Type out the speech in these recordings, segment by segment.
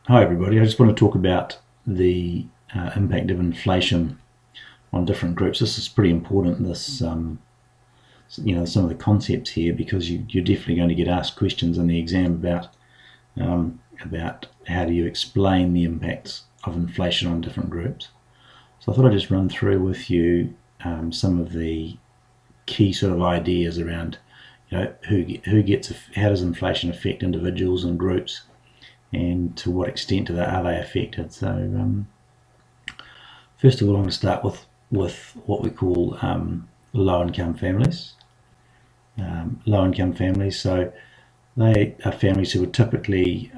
Hi everybody, I just want to talk about the impact of inflation on different groups. This is pretty important, some of the concepts here, because you're definitely going to get asked questions in the exam about how do you explain the impacts of inflation on different groups. So I thought I'd just run through with you some of the key sort of ideas around how does inflation affect individuals and groups, and to what extent are they affected. So first of all, I'm going to start with what we call low-income families. Low-income families, so they are families who would typically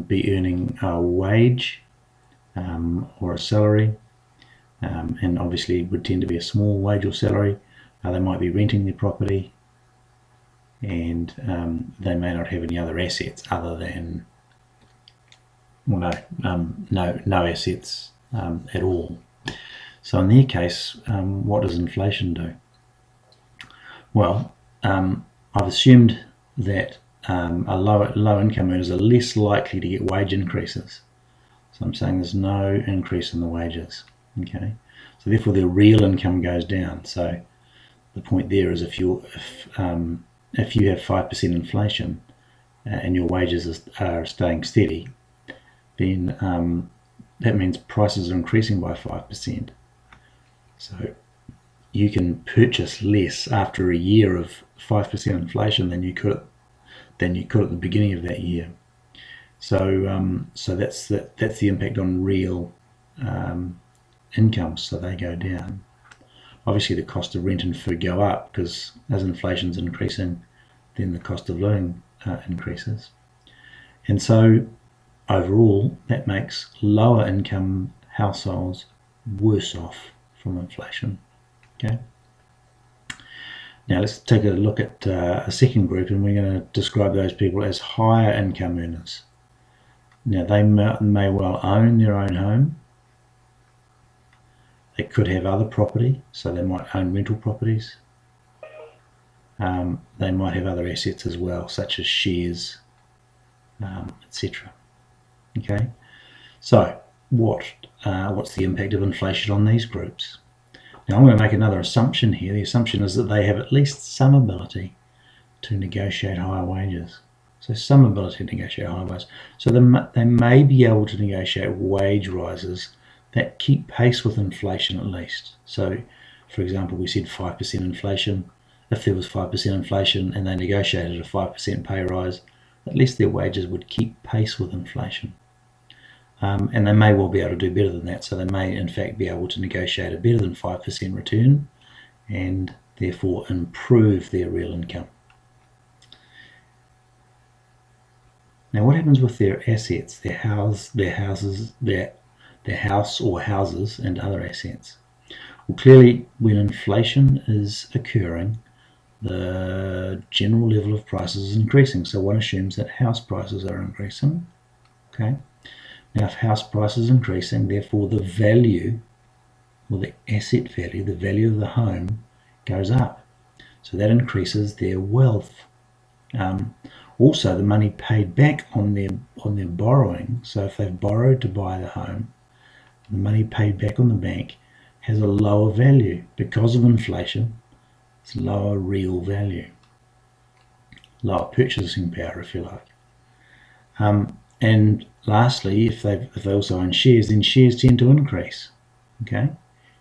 be earning a wage or a salary, and obviously would tend to be a small wage or salary. They might be renting their property, and they may not have any other assets other than no assets at all. So in their case, what does inflation do? Well, I've assumed that low income earners are less likely to get wage increases. So I'm saying there's no increase in the wages. Okay, so therefore their real income goes down. So the point there is if you have 5% inflation and your wages are staying steady, then that means prices are increasing by 5%. So you can purchase less after a year of 5% inflation than you could at the beginning of that year. So that's the impact on real incomes. So they go down. Obviously, the cost of rent and food go up, because as inflation's increasing, then the cost of living increases. And so overall, that makes lower income households worse off from inflation. Okay. Now let's take a look at a second group, and we're going to describe those people as higher income earners. Now they may well own their own home. They could have other property, so they might own rental properties. They might have other assets as well, such as shares, etc. Okay, so what's the impact of inflation on these groups? Now I'm going to make another assumption here. The assumption is that they have at least some ability to negotiate higher wages. So some ability to negotiate higher wages. So they may be able to negotiate wage rises that keep pace with inflation at least. So for example, we said 5% inflation. If there was 5% inflation and they negotiated a 5% pay rise, at least their wages would keep pace with inflation. And they may well be able to do better than that. So they may in fact be able to negotiate a better than 5% return and therefore improve their real income. Now what happens with their assets, their house or houses and other assets? Well, clearly when inflation is occurring, the general level of prices is increasing. So one assumes that house prices are increasing. Okay. Now if house prices are increasing, therefore the value, or the asset value, the value of the home goes up. So that increases their wealth. Also the money paid back on their borrowing, so if they've borrowed to buy the home, the money paid back on the bank has a lower value because of inflation. It's lower real value, lower purchasing power, if you like. And lastly, if they also own shares, then shares tend to increase. Okay,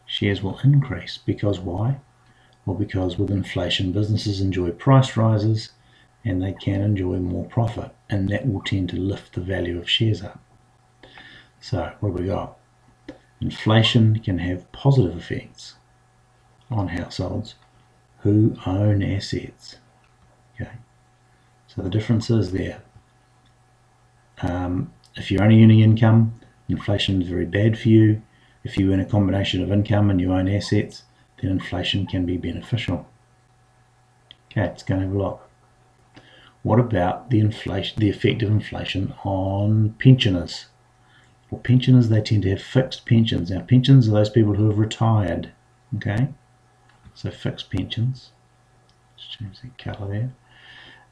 shares will increase because why? Well, because with inflation, businesses enjoy price rises and they can enjoy more profit, and that will tend to lift the value of shares up. So what have we got? Inflation can have positive effects on households who own assets. Okay, so the difference is there. If you're only earning income, inflation is very bad for you. If you earn a combination of income and you own assets, then inflation can be beneficial. Okay, let's go and have a look. What about the effect of inflation on pensioners? Well, pensioners, they tend to have fixed pensions. Now, pensions are those people who have retired. Okay, so fixed pensions. Let's change the colour there.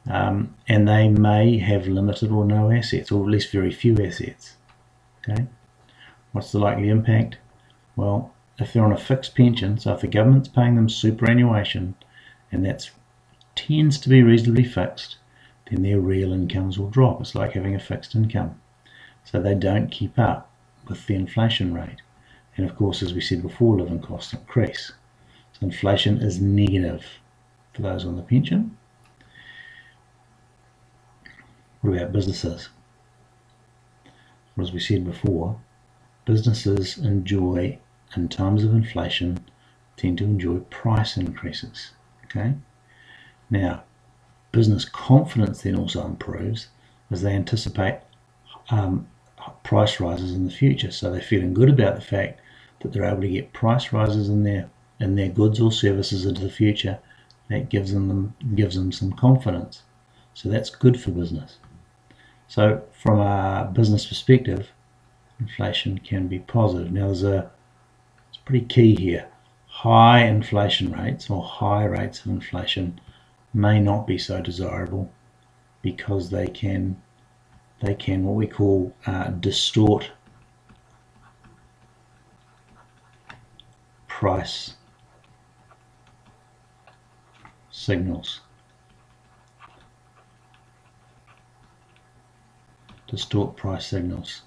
And they may have limited or no assets, or at least very few assets. Okay, what's the likely impact? Well, if they're on a fixed pension, so if the government's paying them superannuation, and that tends to be reasonably fixed, then their real incomes will drop. It's like having a fixed income. So they don't keep up with the inflation rate. And of course, as we said before, living costs increase. So inflation is negative for those on the pension. What about businesses? Well, as we said before, businesses enjoy, in times of inflation, tend to enjoy price increases. Okay. Now, business confidence then also improves as they anticipate price rises in the future. So they're feeling good about the fact that they're able to get price rises in their goods or services into the future. That gives them some confidence. So that's good for business. So from a business perspective, inflation can be positive. Now it's pretty key here. High inflation rates or high rates of inflation may not be so desirable because they can what we call distort price signals. Distort price signals.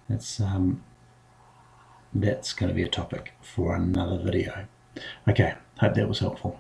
That's going to be a topic for another video. Okay, hope that was helpful.